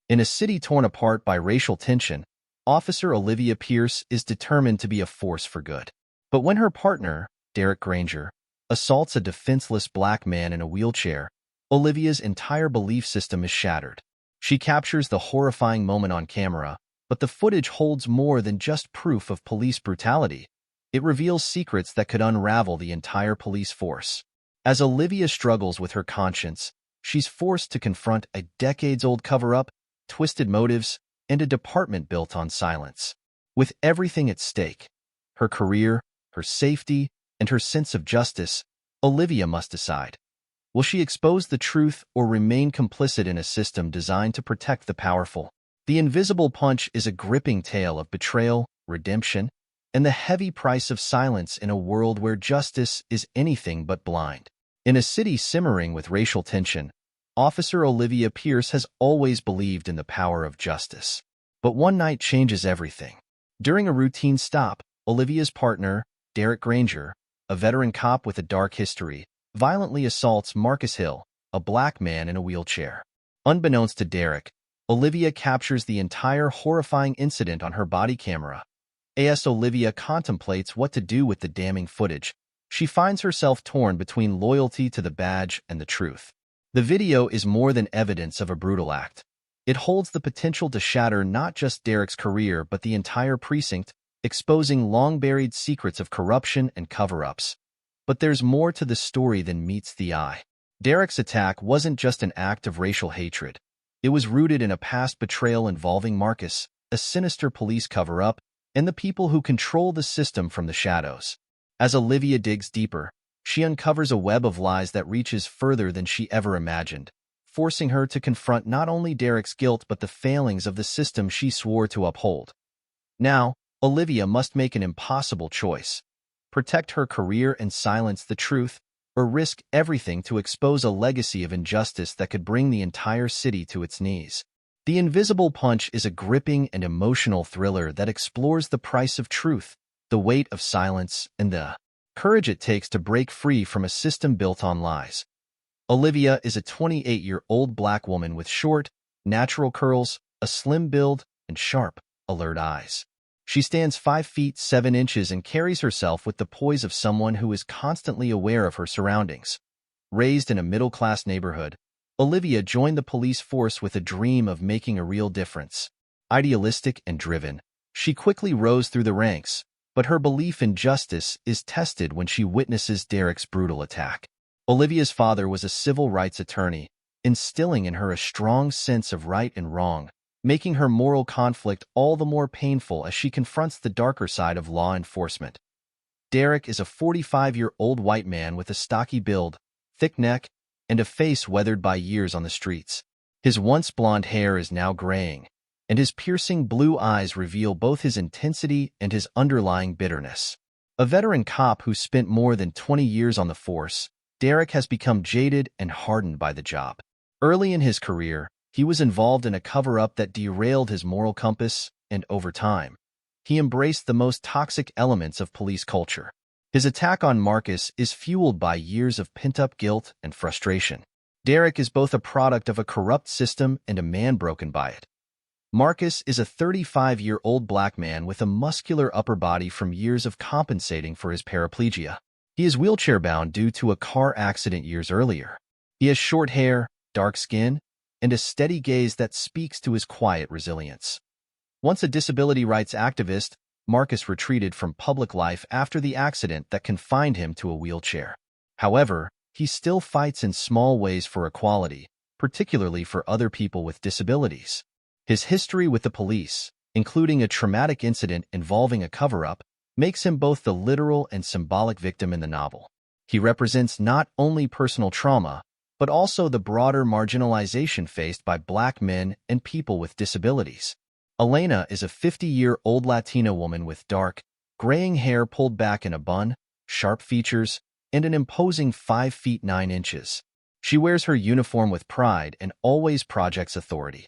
In a city torn apart by racial tension, Officer Olivia Pierce is determined to be a force for good. But when her partner, Derek Granger, assaults a defenseless black man in a wheelchair, Olivia's entire belief system is shattered. She captures the horrifying moment on camera, but the footage holds more than just proof of police brutality. It reveals secrets that could unravel the entire police force. As Olivia struggles with her conscience, she's forced to confront a decades-old cover-up, twisted motives, and a department built on silence. With everything at stake, her career, her safety, and her sense of justice, Olivia must decide. Will she expose the truth or remain complicit in a system designed to protect the powerful? The Invisible Punch is a gripping tale of betrayal, redemption, and the heavy price of silence in a world where justice is anything but blind. In a city simmering with racial tension, Officer Olivia Pierce has always believed in the power of justice. But one night changes everything. During a routine stop, Olivia's partner, Derek Granger, a veteran cop with a dark history, violently assaults Marcus Hill, a black man in a wheelchair. Unbeknownst to Derek, Olivia captures the entire horrifying incident on her body camera. As Olivia contemplates what to do with the damning footage, she finds herself torn between loyalty to the badge and the truth. The video is more than evidence of a brutal act. It holds the potential to shatter not just Derek's career but the entire precinct, exposing long-buried secrets of corruption and cover-ups. But there's more to the story than meets the eye. Derek's attack wasn't just an act of racial hatred. It was rooted in a past betrayal involving Marcus, a sinister police cover-up, and the people who control the system from the shadows. As Olivia digs deeper, she uncovers a web of lies that reaches further than she ever imagined, forcing her to confront not only Derek's guilt but the failings of the system she swore to uphold. Now, Olivia must make an impossible choice: protect her career and silence the truth, or risk everything to expose a legacy of injustice that could bring the entire city to its knees. The Invisible Punch is a gripping and emotional thriller that explores the price of truth, the weight of silence, and the courage it takes to break free from a system built on lies. Olivia is a 28-year-old black woman with short, natural curls, a slim build, and sharp, alert eyes. She stands 5 feet 7 inches and carries herself with the poise of someone who is constantly aware of her surroundings. Raised in a middle-class neighborhood, Olivia joined the police force with a dream of making a real difference. Idealistic and driven, she quickly rose through the ranks, but her belief in justice is tested when she witnesses Derek's brutal attack. Olivia's father was a civil rights attorney, instilling in her a strong sense of right and wrong, making her moral conflict all the more painful as she confronts the darker side of law enforcement. Derek is a 45-year-old white man with a stocky build, thick neck, and a face weathered by years on the streets. His once blonde hair is now graying, and his piercing blue eyes reveal both his intensity and his underlying bitterness. A veteran cop who spent more than 20 years on the force, Derek has become jaded and hardened by the job. Early in his career, he was involved in a cover-up that derailed his moral compass, and over time, he embraced the most toxic elements of police culture. His attack on Marcus is fueled by years of pent-up guilt and frustration. Derek is both a product of a corrupt system and a man broken by it. Marcus is a 35-year-old black man with a muscular upper body from years of compensating for his paraplegia. He is wheelchair-bound due to a car accident years earlier. He has short hair, dark skin, and a steady gaze that speaks to his quiet resilience. Once a disability rights activist, Marcus retreated from public life after the accident that confined him to a wheelchair. However, he still fights in small ways for equality, particularly for other people with disabilities. His history with the police, including a traumatic incident involving a cover-up, makes him both the literal and symbolic victim in the novel. He represents not only personal trauma, but also the broader marginalization faced by black men and people with disabilities. Elena is a 50-year-old Latina woman with dark, graying hair pulled back in a bun, sharp features, and an imposing 5 feet 9 inches. She wears her uniform with pride and always projects authority.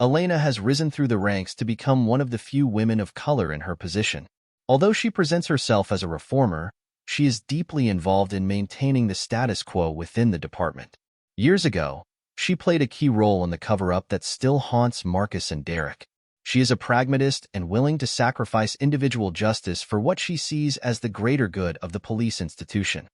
Elena has risen through the ranks to become one of the few women of color in her position. Although she presents herself as a reformer, she is deeply involved in maintaining the status quo within the department. Years ago, She played a key role in the cover-up that still haunts Marcus and Derek. She is a pragmatist and willing to sacrifice individual justice for what she sees as the greater good of the police institution.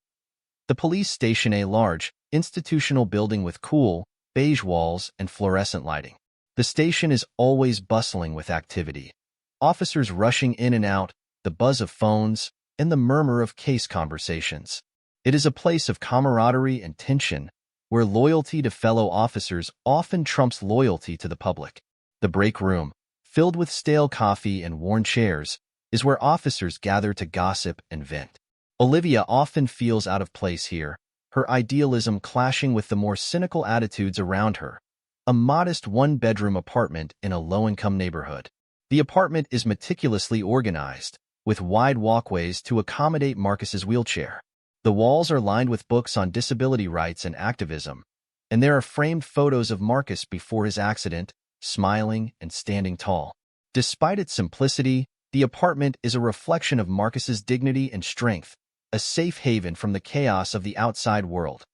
The police station, a large, institutional building with cool, beige walls and fluorescent lighting. The station is always bustling with activity. Officers rushing in and out, the buzz of phones, and the murmur of case conversations. It is a place of camaraderie and tension, where loyalty to fellow officers often trumps loyalty to the public. The break room, filled with stale coffee and worn chairs, is where officers gather to gossip and vent. Olivia often feels out of place here, her idealism clashing with the more cynical attitudes around her. A modest one-bedroom apartment in a low-income neighborhood. The apartment is meticulously organized, with wide walkways to accommodate Marcus's wheelchair. The walls are lined with books on disability rights and activism, and there are framed photos of Marcus before his accident, smiling and standing tall. Despite its simplicity, the apartment is a reflection of Marcus's dignity and strength, a safe haven from the chaos of the outside world.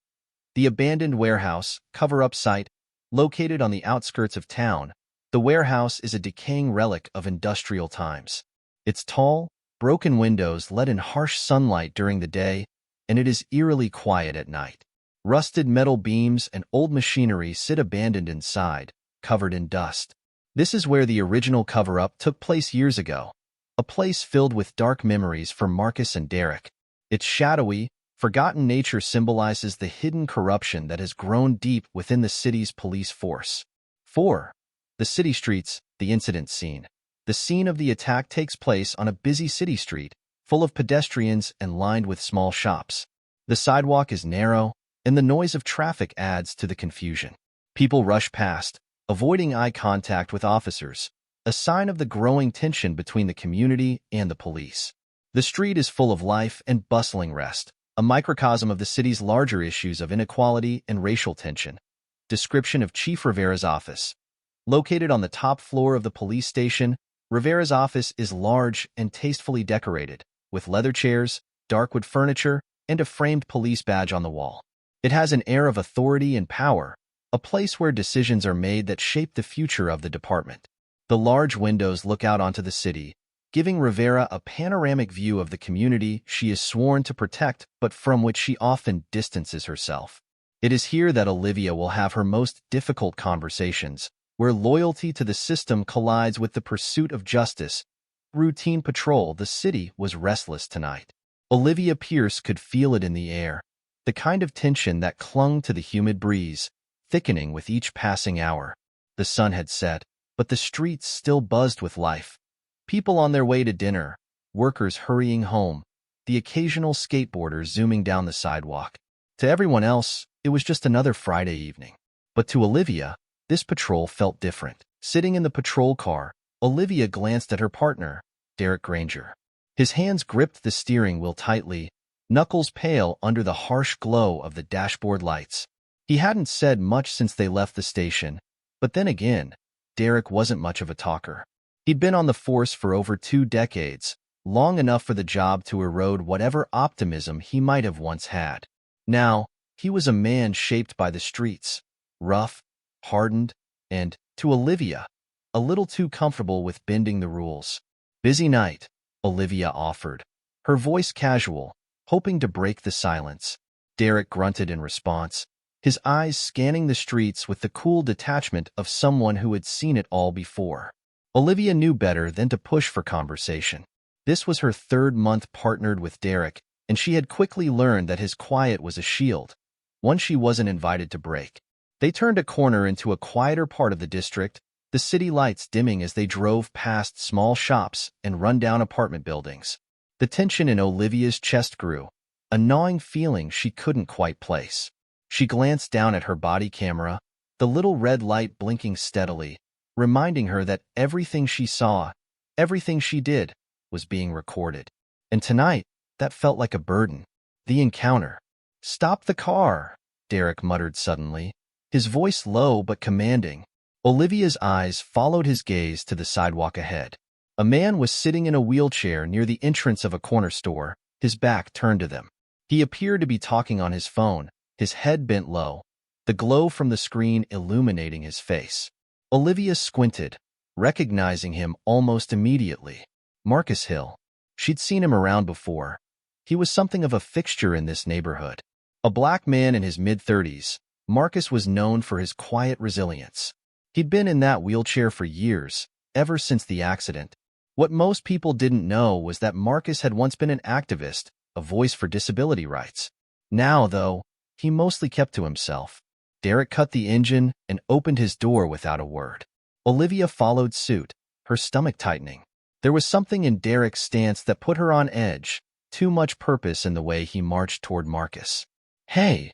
The abandoned warehouse, cover-up site, located on the outskirts of town, the warehouse is a decaying relic of industrial times. Its tall, broken windows let in harsh sunlight during the day, and it is eerily quiet at night. Rusted metal beams and old machinery sit abandoned inside, covered in dust. This is where the original cover-up took place years ago, a place filled with dark memories for Marcus and Derek. Its shadowy, forgotten nature symbolizes the hidden corruption that has grown deep within the city's police force. 4. The city streets, the incident scene. The scene of the attack takes place on a busy city street, full of pedestrians and lined with small shops. The sidewalk is narrow, and the noise of traffic adds to the confusion. People rush past, avoiding eye contact with officers, a sign of the growing tension between the community and the police. The street is full of life and bustling rest, a microcosm of the city's larger issues of inequality and racial tension. Description of Chief Rivera's office. Located on the top floor of the police station, Rivera's office is large and tastefully decorated, with leather chairs, dark wood furniture, and a framed police badge on the wall. It has an air of authority and power, a place where decisions are made that shape the future of the department. The large windows look out onto the city, giving Rivera a panoramic view of the community she is sworn to protect but from which she often distances herself. It is here that Olivia will have her most difficult conversations, where loyalty to the system collides with the pursuit of justice. Routine patrol. The city was restless tonight. Olivia Pierce could feel it in the air, the kind of tension that clung to the humid breeze, thickening with each passing hour. The sun had set, but the streets still buzzed with life. People on their way to dinner, workers hurrying home, the occasional skateboarder zooming down the sidewalk. To everyone else, it was just another Friday evening. But to Olivia, this patrol felt different. Sitting in the patrol car, Olivia glanced at her partner, Derek Granger. His hands gripped the steering wheel tightly, knuckles pale under the harsh glow of the dashboard lights. He hadn't said much since they left the station, but then again, Derek wasn't much of a talker. He'd been on the force for over 2 decades, long enough for the job to erode whatever optimism he might have once had. Now, he was a man shaped by the streets, rough, hardened, and, to Olivia, a little too comfortable with bending the rules. "Busy night," Olivia offered, her voice casual, hoping to break the silence. Derek grunted in response, his eyes scanning the streets with the cool detachment of someone who had seen it all before. Olivia knew better than to push for conversation. This was her 3rd month partnered with Derek, and she had quickly learned that his quiet was a shield, one she wasn't invited to break. They turned a corner into a quieter part of the district, the city lights dimming as they drove past small shops and run-down apartment buildings. The tension in Olivia's chest grew, a gnawing feeling she couldn't quite place. She glanced down at her body camera, the little red light blinking steadily, reminding her that everything she saw, everything she did, was being recorded. And tonight, that felt like a burden. The encounter. "Stop the car," Derek muttered suddenly, his voice low but commanding. Olivia's eyes followed his gaze to the sidewalk ahead. A man was sitting in a wheelchair near the entrance of a corner store, his back turned to them. He appeared to be talking on his phone, his head bent low. the glow from the screen illuminating his face. Olivia squinted, recognizing him almost immediately. Marcus Hill. She'd seen him around before. He was something of a fixture in this neighborhood. A black man in his mid-30s, Marcus was known for his quiet resilience. He'd been in that wheelchair for years, ever since the accident. What most people didn't know was that Marcus had once been an activist, a voice for disability rights. Now, though, he mostly kept to himself. Derek cut the engine and opened his door without a word. Olivia followed suit, her stomach tightening. There was something in Derek's stance that put her on edge, too much purpose in the way he marched toward Marcus. "Hey!"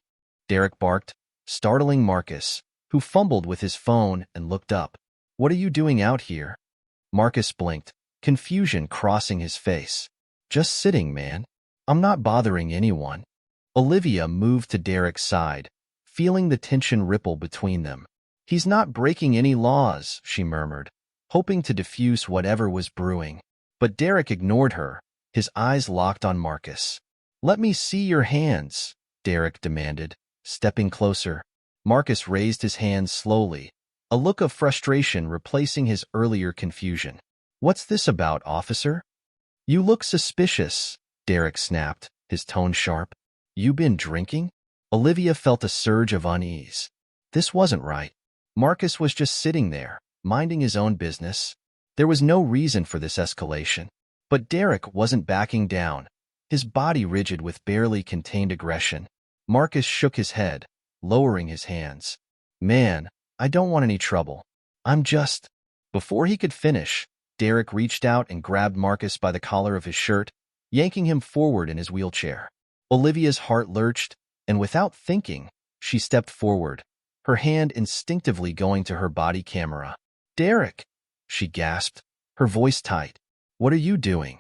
Derek barked, startling Marcus, who fumbled with his phone and looked up. "What are you doing out here?" Marcus blinked, confusion crossing his face. "Just sitting, man. I'm not bothering anyone." Olivia moved to Derek's side, feeling the tension ripple between them. "He's not breaking any laws," she murmured, hoping to diffuse whatever was brewing. But Derek ignored her, his eyes locked on Marcus. "Let me see your hands," Derek demanded, stepping closer. Marcus raised his hands slowly, a look of frustration replacing his earlier confusion. "What's this about, officer?" "You look suspicious," Derek snapped, his tone sharp. "You been drinking?" Olivia felt a surge of unease. This wasn't right. Marcus was just sitting there, minding his own business. There was no reason for this escalation. But Derek wasn't backing down, his body rigid with barely contained aggression. Marcus shook his head, lowering his hands. "Man, I don't want any trouble. I'm just—" Before he could finish, Derek reached out and grabbed Marcus by the collar of his shirt, yanking him forward in his wheelchair. Olivia's heart lurched, and without thinking, she stepped forward, her hand instinctively going to her body camera. "Derek!" she gasped, her voice tight. "What are you doing?"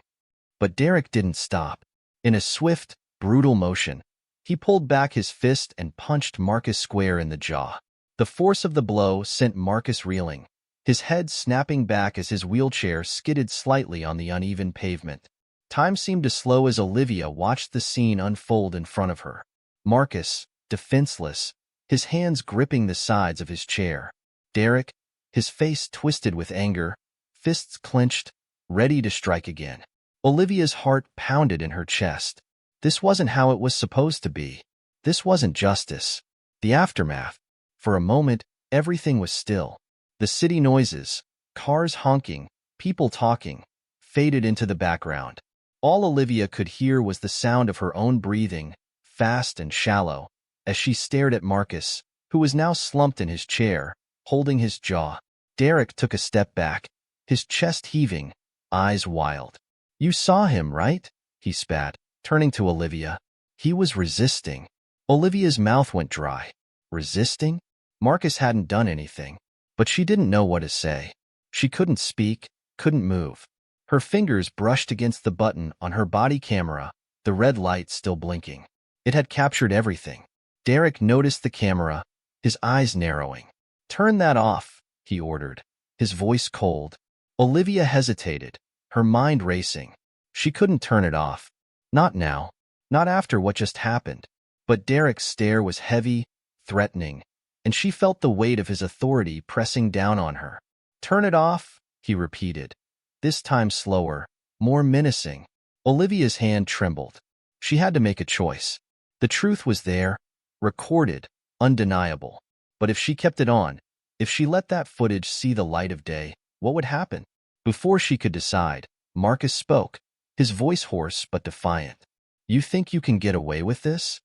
But Derek didn't stop. In a swift, brutal motion, he pulled back his fist and punched Marcus square in the jaw. The force of the blow sent Marcus reeling, his head snapping back as his wheelchair skidded slightly on the uneven pavement. Time seemed to slow as Olivia watched the scene unfold in front of her. Marcus, defenseless, his hands gripping the sides of his chair. Derek, his face twisted with anger, fists clenched, ready to strike again. Olivia's heart pounded in her chest. This wasn't how it was supposed to be. This wasn't justice. The aftermath. For a moment, everything was still. The city noises, cars honking, people talking, faded into the background. All Olivia could hear was the sound of her own breathing, fast and shallow, as she stared at Marcus, who was now slumped in his chair, holding his jaw. Derek took a step back, his chest heaving, eyes wild. "You saw him, right?" he spat, turning to Olivia. "He was resisting." Olivia's mouth went dry. Resisting? Marcus hadn't done anything, but she didn't know what to say. She couldn't speak, couldn't move. Her fingers brushed against the button on her body camera, the red light still blinking. It had captured everything. Derek noticed the camera, his eyes narrowing. "Turn that off," he ordered, his voice cold. Olivia hesitated, her mind racing. She couldn't turn it off. Not now. Not after what just happened. But Derek's stare was heavy, threatening, and she felt the weight of his authority pressing down on her. "Turn it off," he repeated, this time slower, more menacing. Olivia's hand trembled. She had to make a choice. The truth was there, recorded, undeniable. But if she kept it on, if she let that footage see the light of day, what would happen? Before she could decide, Marcus spoke, his voice hoarse but defiant. "You think you can get away with this?"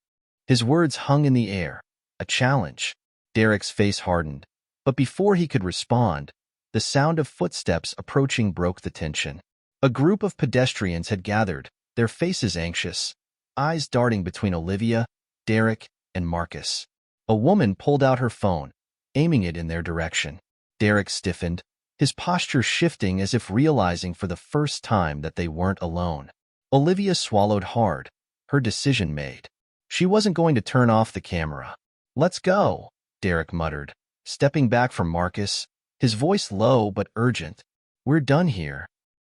His words hung in the air, a challenge. Derek's face hardened, but before he could respond, the sound of footsteps approaching broke the tension. A group of pedestrians had gathered, their faces anxious, eyes darting between Olivia, Derek, and Marcus. A woman pulled out her phone, aiming it in their direction. Derek stiffened, his posture shifting as if realizing for the first time that they weren't alone. Olivia swallowed hard, her decision made. She wasn't going to turn off the camera. "Let's go," Derek muttered, stepping back from Marcus, his voice low but urgent. "We're done here."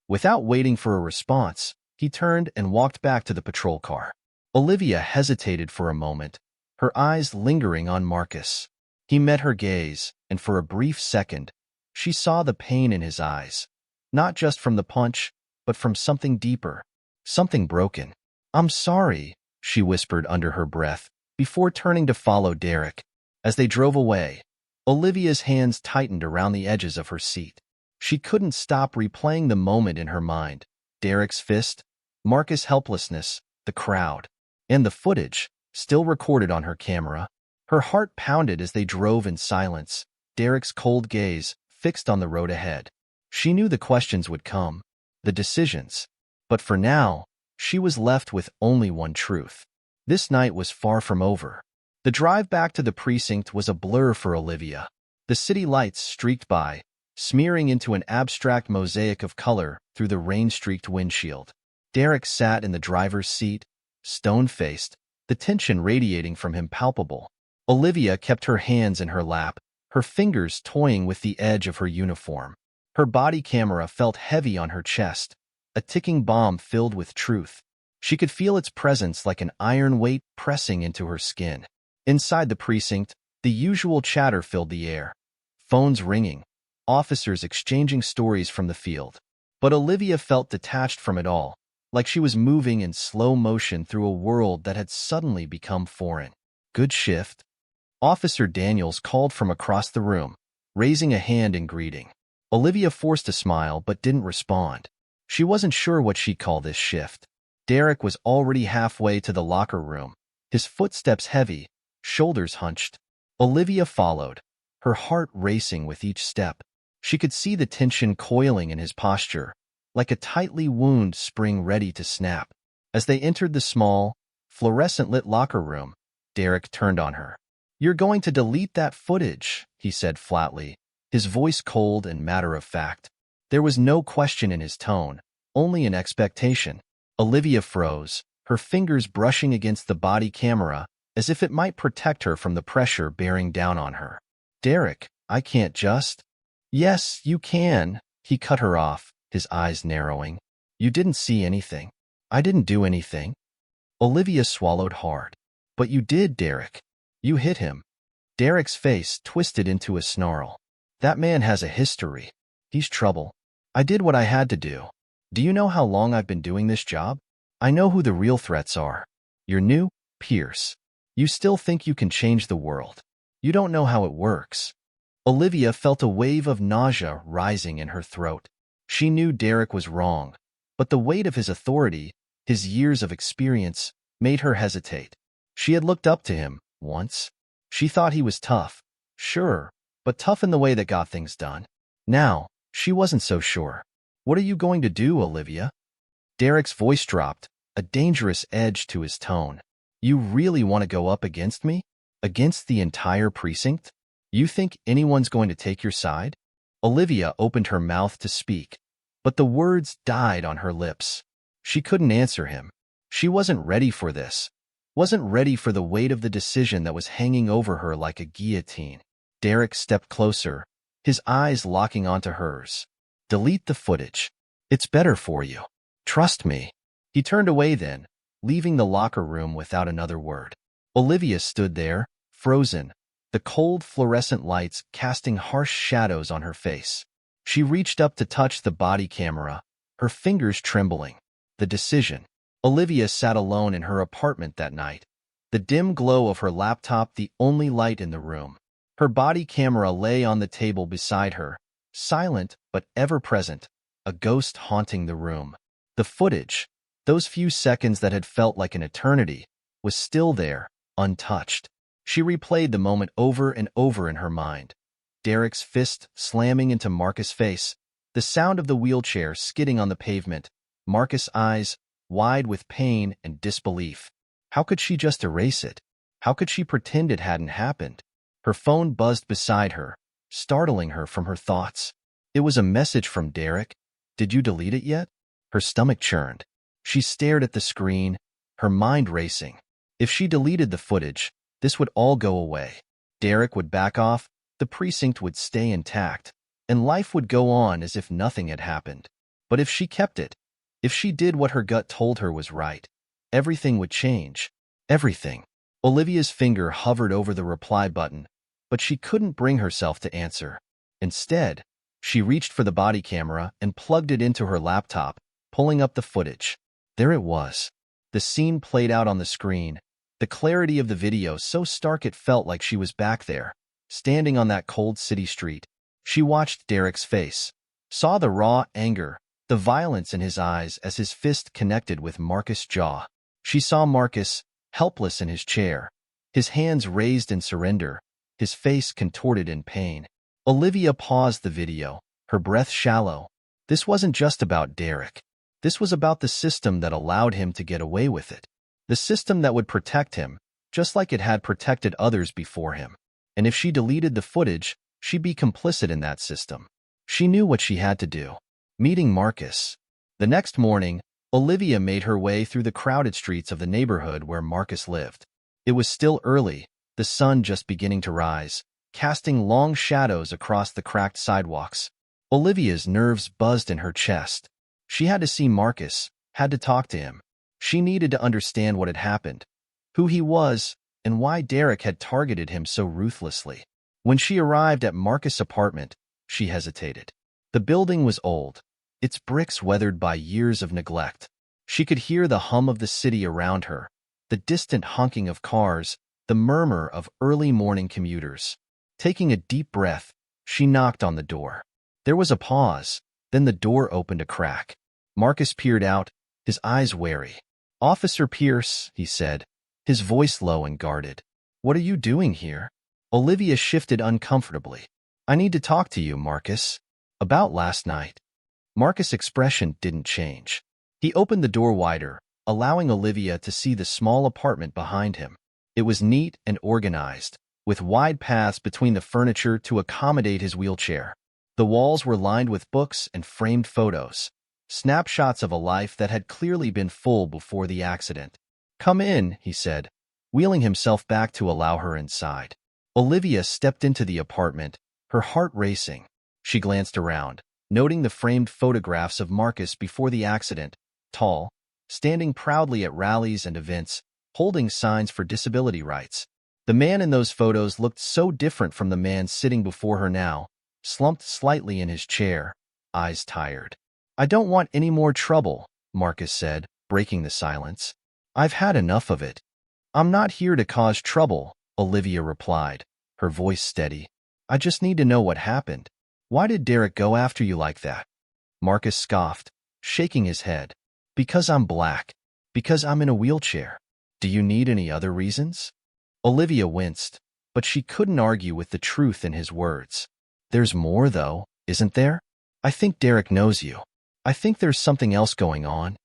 Without waiting for a response, he turned and walked back to the patrol car. Olivia hesitated for a moment, her eyes lingering on Marcus. He met her gaze, and for a brief second, she saw the pain in his eyes, not just from the punch, but from something deeper, something broken. "I'm sorry," she whispered under her breath, before turning to follow Derek. As they drove away, Olivia's hands tightened around the edges of her seat. She couldn't stop replaying the moment in her mind. Derek's fist, Marcus' helplessness, the crowd, and the footage, still recorded on her camera. Her heart pounded as they drove in silence, Derek's cold gaze fixed on the road ahead. She knew the questions would come, the decisions. But for now, she was left with only one truth. This night was far from over. The drive back to the precinct was a blur for Olivia. The city lights streaked by, smearing into an abstract mosaic of color through the rain-streaked windshield. Derek sat in the driver's seat, stone-faced, the tension radiating from him palpable. Olivia kept her hands in her lap, her fingers toying with the edge of her uniform. Her body camera felt heavy on her chest, a ticking bomb filled with truth. She could feel its presence like an iron weight pressing into her skin. Inside the precinct, the usual chatter filled the air. Phones ringing, officers exchanging stories from the field. But Olivia felt detached from it all, like she was moving in slow motion through a world that had suddenly become foreign. "Good shift." Officer Daniels called from across the room, raising a hand in greeting. Olivia forced a smile but didn't respond. She wasn't sure what she'd call this shift. Derek was already halfway to the locker room, his footsteps heavy, shoulders hunched. Olivia followed, her heart racing with each step. She could see the tension coiling in his posture, like a tightly wound spring ready to snap. As they entered the small, fluorescent-lit locker room, Derek turned on her. "You're going to delete that footage," he said flatly, his voice cold and matter-of-fact. There was no question in his tone, only an expectation. Olivia froze, her fingers brushing against the body camera as if it might protect her from the pressure bearing down on her. "Derek, I can't just—" "Yes, you can," he cut her off, his eyes narrowing. "You didn't see anything. I didn't do anything." Olivia swallowed hard. "But you did, Derek. You hit him." Derek's face twisted into a snarl. "That man has a history. He's trouble. I did what I had to do. Do you know how long I've been doing this job? I know who the real threats are. You're new, Pierce. You still think you can change the world. You don't know how it works." Olivia felt a wave of nausea rising in her throat. She knew Derek was wrong, but the weight of his authority, his years of experience, made her hesitate. She had looked up to him, once. She thought he was tough, sure, but tough in the way that got things done. Now, she wasn't so sure. "What are you going to do, Olivia?" Derek's voice dropped, a dangerous edge to his tone. "You really want to go up against me? Against the entire precinct? You think anyone's going to take your side?" Olivia opened her mouth to speak, but the words died on her lips. She couldn't answer him. She wasn't ready for this, wasn't ready for the weight of the decision that was hanging over her like a guillotine. Derek stepped closer, his eyes locking onto hers. "Delete the footage. It's better for you. Trust me." He turned away then, leaving the locker room without another word. Olivia stood there, frozen, the cold fluorescent lights casting harsh shadows on her face. She reached up to touch the body camera, her fingers trembling. The decision. Olivia sat alone in her apartment that night, the dim glow of her laptop the only light in the room. Her body camera lay on the table beside her, silent but ever-present, a ghost haunting the room. The footage, those few seconds that had felt like an eternity, was still there, untouched. She replayed the moment over and over in her mind. Derek's fist slamming into Marcus' face, the sound of the wheelchair skidding on the pavement, Marcus' eyes wide with pain and disbelief. How could she just erase it? How could she pretend it hadn't happened? Her phone buzzed beside her, startling her from her thoughts. It was a message from Derek. "Did you delete it yet?" Her stomach churned. She stared at the screen, her mind racing. If she deleted the footage, this would all go away. Derek would back off, the precinct would stay intact, and life would go on as if nothing had happened. But if she kept it, if she did what her gut told her was right, everything would change. Everything. Olivia's finger hovered over the reply button, but she couldn't bring herself to answer. Instead, she reached for the body camera and plugged it into her laptop, pulling up the footage. There it was. The scene played out on the screen, the clarity of the video so stark it felt like she was back there, standing on that cold city street. She watched Derek's face, saw the raw anger, the violence in his eyes as his fist connected with Marcus' jaw. She saw Marcus, helpless in his chair, his hands raised in surrender, his face contorted in pain. Olivia paused the video, her breath shallow. This wasn't just about Derek. This was about the system that allowed him to get away with it. The system that would protect him, just like it had protected others before him. And if she deleted the footage, she'd be complicit in that system. She knew what she had to do. Meeting Marcus. The next morning, Olivia made her way through the crowded streets of the neighborhood where Marcus lived. It was still early, the sun just beginning to rise, casting long shadows across the cracked sidewalks. Olivia's nerves buzzed in her chest. She had to see Marcus, had to talk to him. She needed to understand what had happened, who he was, and why Derek had targeted him so ruthlessly. When she arrived at Marcus' apartment, she hesitated. The building was old, its bricks weathered by years of neglect. She could hear the hum of the city around her, the distant honking of cars, the murmur of early morning commuters. Taking a deep breath, she knocked on the door. There was a pause, then the door opened a crack. Marcus peered out, his eyes wary. "Officer Pierce," he said, his voice low and guarded. "What are you doing here?" Olivia shifted uncomfortably. "I need to talk to you, Marcus. About last night." Marcus' expression didn't change. He opened the door wider, allowing Olivia to see the small apartment behind him. It was neat and organized, with wide paths between the furniture to accommodate his wheelchair. The walls were lined with books and framed photos, snapshots of a life that had clearly been full before the accident. "Come in," he said, wheeling himself back to allow her inside. Olivia stepped into the apartment, her heart racing. She glanced around, noting the framed photographs of Marcus before the accident, tall, standing proudly at rallies and events, holding signs for disability rights. The man in those photos looked so different from the man sitting before her now, slumped slightly in his chair, eyes tired. "I don't want any more trouble," Marcus said, breaking the silence. "I've had enough of it." "I'm not here to cause trouble," Olivia replied, her voice steady. "I just need to know what happened. Why did Derek go after you like that?" Marcus scoffed, shaking his head. "Because I'm black. Because I'm in a wheelchair. Do you need any other reasons?" Olivia winced, but she couldn't argue with the truth in his words. "There's more, though, isn't there? I think Derek knows you. I think there's something else going on."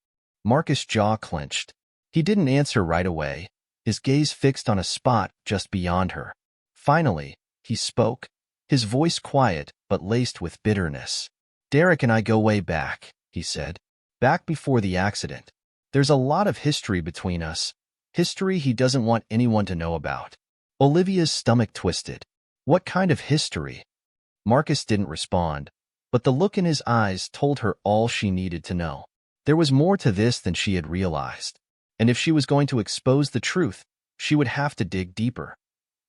Marcus' jaw clenched. He didn't answer right away, his gaze fixed on a spot just beyond her. Finally, he spoke, his voice quiet but laced with bitterness. "Derek and I go way back," he said. "Back before the accident. There's a lot of history between us, history he doesn't want anyone to know about." Olivia's stomach twisted. What kind of history? Marcus didn't respond, but the look in his eyes told her all she needed to know. There was more to this than she had realized, and if she was going to expose the truth, she would have to dig deeper.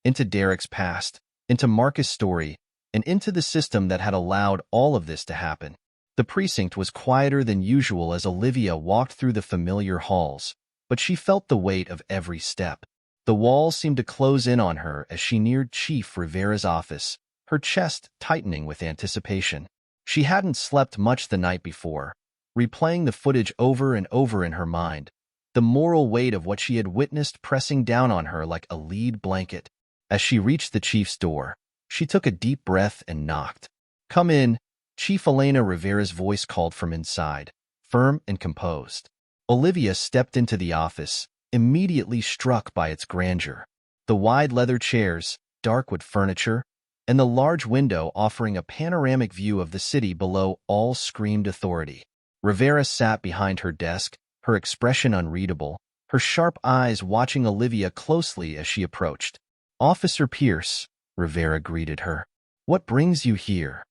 Into Derek's past, into Marcus' story, and into the system that had allowed all of this to happen. The precinct was quieter than usual as Olivia walked through the familiar halls, but she felt the weight of every step. The walls seemed to close in on her as she neared Chief Rivera's office, her chest tightening with anticipation. She hadn't slept much the night before, replaying the footage over and over in her mind, the moral weight of what she had witnessed pressing down on her like a lead blanket. As she reached the chief's door, she took a deep breath and knocked. "Come in," Chief Elena Rivera's voice called from inside, firm and composed. Olivia stepped into the office, immediately struck by its grandeur. The wide leather chairs, dark wood furniture, and the large window offering a panoramic view of the city below all screamed authority. Rivera sat behind her desk, her expression unreadable, her sharp eyes watching Olivia closely as she approached. "Officer Pierce," Rivera greeted her. "What brings you here?"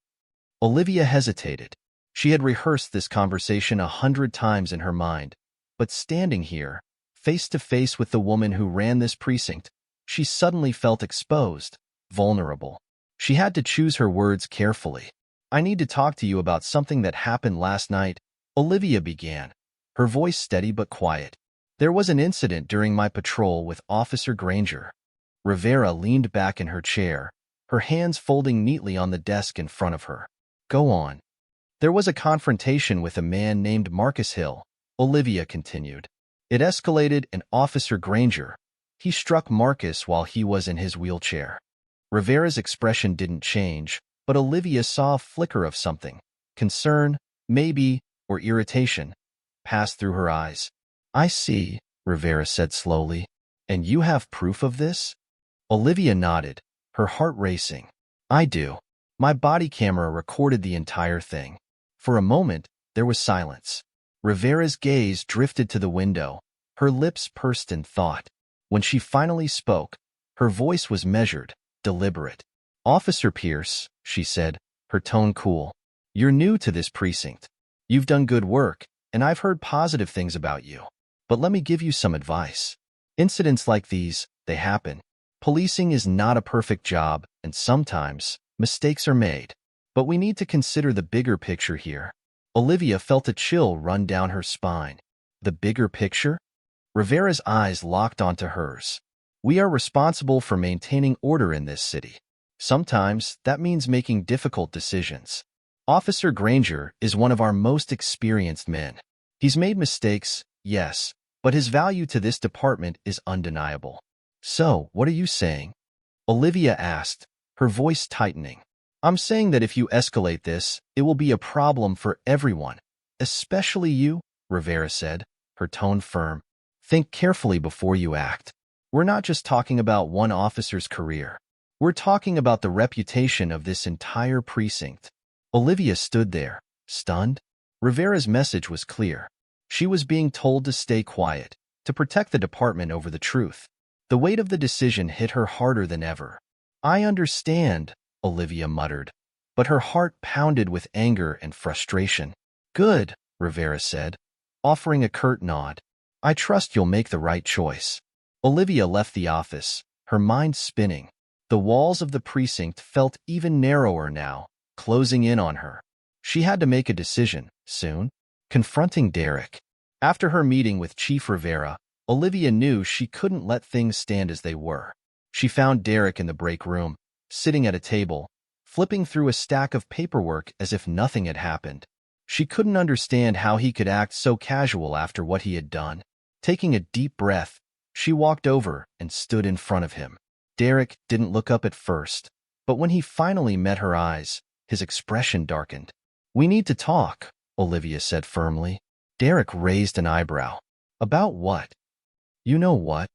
Olivia hesitated. She had rehearsed this conversation 100 times in her mind, but standing here, Face to face with the woman who ran this precinct, she suddenly felt exposed, vulnerable. She had to choose her words carefully. "I need to talk to you about something that happened last night," Olivia began, her voice steady but quiet. "There was an incident during my patrol with Officer Granger." Rivera leaned back in her chair, her hands folding neatly on the desk in front of her. "Go on." "There was a confrontation with a man named Marcus Hill," Olivia continued. "It escalated, and Officer Granger, he struck Marcus while he was in his wheelchair." Rivera's expression didn't change, but Olivia saw a flicker of something, concern, maybe, or irritation, pass through her eyes. "I see," Rivera said slowly. "And you have proof of this?" Olivia nodded, her heart racing. "I do. My body camera recorded the entire thing." For a moment, there was silence. Rivera's gaze drifted to the window, her lips pursed in thought. When she finally spoke, her voice was measured, deliberate. "Officer Pierce," she said, her tone cool, "you're new to this precinct. You've done good work, and I've heard positive things about you. But let me give you some advice. Incidents like these, they happen. Policing is not a perfect job, and sometimes mistakes are made. But we need to consider the bigger picture here." Olivia felt a chill run down her spine. The bigger picture? Rivera's eyes locked onto hers. "We are responsible for maintaining order in this city. Sometimes that means making difficult decisions. Officer Granger is one of our most experienced men. He's made mistakes, yes, but his value to this department is undeniable." "So, what are you saying?" Olivia asked, her voice tightening. "I'm saying that if you escalate this, it will be a problem for everyone, especially you," Rivera said, her tone firm. "Think carefully before you act. We're not just talking about one officer's career. We're talking about the reputation of this entire precinct." Olivia stood there, stunned. Rivera's message was clear. She was being told to stay quiet, to protect the department over the truth. The weight of the decision hit her harder than ever. "I understand," Olivia muttered, but her heart pounded with anger and frustration. "Good," Rivera said, offering a curt nod. "I trust you'll make the right choice." Olivia left the office, her mind spinning. The walls of the precinct felt even narrower now, closing in on her. She had to make a decision, soon. Confronting Derek. After her meeting with Chief Rivera, Olivia knew she couldn't let things stand as they were. She found Derek in the break room, sitting at a table, flipping through a stack of paperwork as if nothing had happened. She couldn't understand how he could act so casual after what he had done. Taking a deep breath, she walked over and stood in front of him. Derek didn't look up at first, but when he finally met her eyes, his expression darkened. "We need to talk," Olivia said firmly. Derek raised an eyebrow. "About what?" "You know what."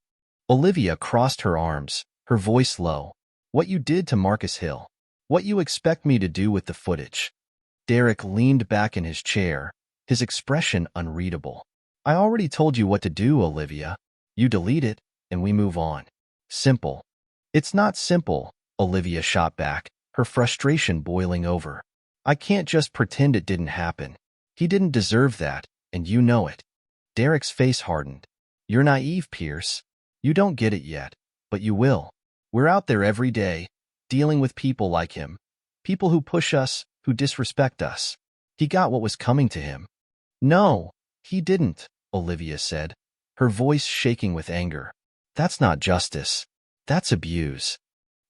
Olivia crossed her arms, her voice low. "What you did to Marcus Hill. What you expect me to do with the footage." Derek leaned back in his chair, his expression unreadable. "I already told you what to do, Olivia. You delete it, and we move on. Simple." "It's not simple," Olivia shot back, her frustration boiling over. "I can't just pretend it didn't happen. He didn't deserve that, and you know it." Derek's face hardened. "You're naive, Pierce. You don't get it yet, but you will. We're out there every day, dealing with people like him. People who push us, who disrespect us. He got what was coming to him." "No, he didn't," Olivia said, her voice shaking with anger. "That's not justice. That's abuse."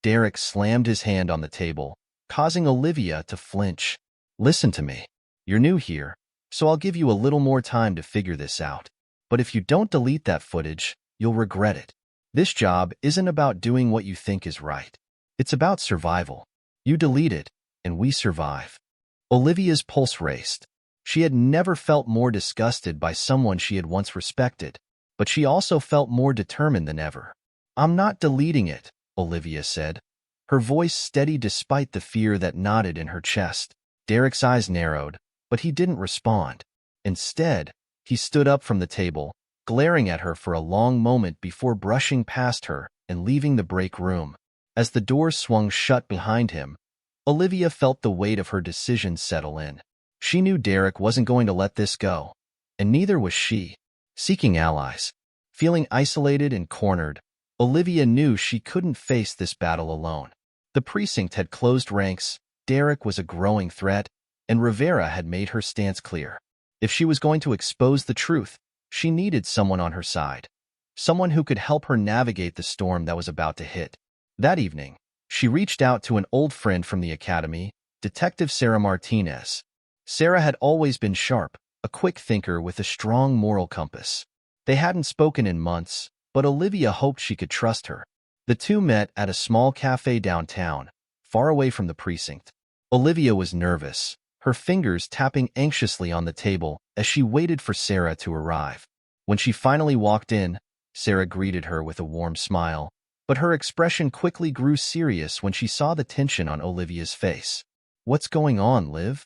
Derek slammed his hand on the table, causing Olivia to flinch. "Listen to me. You're new here, so I'll give you a little more time to figure this out. But if you don't delete that footage, you'll regret it. This job isn't about doing what you think is right. It's about survival. You delete it, and we survive." Olivia's pulse raced. She had never felt more disgusted by someone she had once respected, but she also felt more determined than ever. "I'm not deleting it," Olivia said, her voice steady despite the fear that knotted in her chest. Derek's eyes narrowed, but he didn't respond. Instead, he stood up from the table, glaring at her for a long moment before brushing past her and leaving the break room. As the door swung shut behind him, Olivia felt the weight of her decision settle in. She knew Derek wasn't going to let this go, and neither was she. Seeking allies. Feeling isolated and cornered, Olivia knew she couldn't face this battle alone. The precinct had closed ranks, Derek was a growing threat, and Rivera had made her stance clear. If she was going to expose the truth, she needed someone on her side. Someone who could help her navigate the storm that was about to hit. That evening, she reached out to an old friend from the academy, Detective Sarah Martinez. Sarah had always been sharp, a quick thinker with a strong moral compass. They hadn't spoken in months, but Olivia hoped she could trust her. The two met at a small cafe downtown, far away from the precinct. Olivia was nervous, her fingers tapping anxiously on the table as she waited for Sarah to arrive. When she finally walked in, Sarah greeted her with a warm smile, but her expression quickly grew serious when she saw the tension on Olivia's face. "What's going on, Liv?"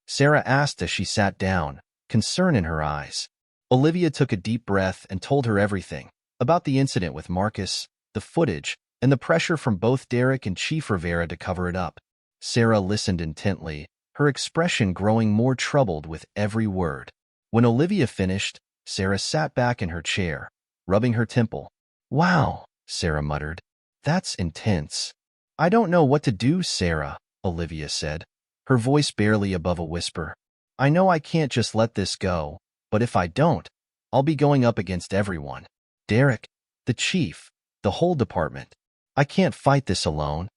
Sarah asked as she sat down, concern in her eyes. Olivia took a deep breath and told her everything, about the incident with Marcus, the footage, and the pressure from both Derek and Chief Rivera to cover it up. Sarah listened intently, her expression growing more troubled with every word. When Olivia finished, Sarah sat back in her chair, rubbing her temple. "Wow," Sarah muttered. "That's intense." "I don't know what to do, Sarah," Olivia said, her voice barely above a whisper. "I know I can't just let this go, but if I don't, I'll be going up against everyone. Derek, the chief, the whole department. I can't fight this alone."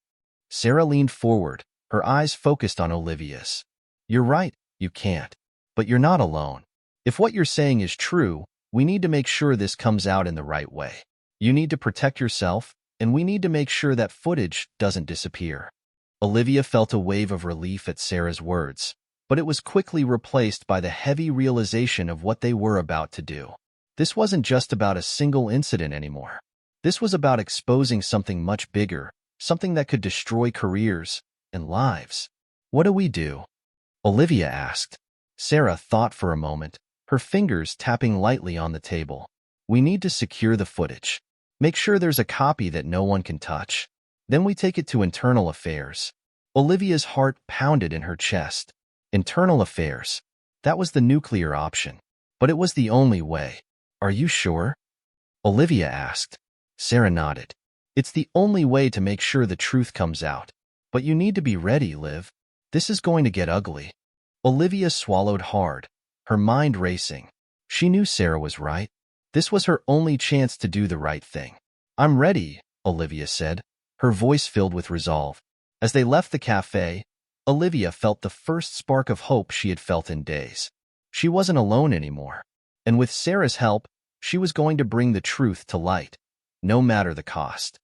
Sarah leaned forward, her eyes focused on Olivia's. "You're right, you can't. But you're not alone. If what you're saying is true, we need to make sure this comes out in the right way. You need to protect yourself, and we need to make sure that footage doesn't disappear." Olivia felt a wave of relief at Sarah's words, but it was quickly replaced by the heavy realization of what they were about to do. This wasn't just about a single incident anymore. This was about exposing something much bigger, something that could destroy careers and lives. "What do we do?" Olivia asked. Sarah thought for a moment, her fingers tapping lightly on the table. "We need to secure the footage. Make sure there's a copy that no one can touch. Then we take it to internal affairs." Olivia's heart pounded in her chest. Internal affairs. That was the nuclear option. But it was the only way. "Are you sure?" Olivia asked. Sarah nodded. "It's the only way to make sure the truth comes out. But you need to be ready, Liv. This is going to get ugly." Olivia swallowed hard, her mind racing. She knew Sarah was right. This was her only chance to do the right thing. "I'm ready," Olivia said, her voice filled with resolve. As they left the cafe, Olivia felt the first spark of hope she had felt in days. She wasn't alone anymore. And with Sarah's help, she was going to bring the truth to light, no matter the cost.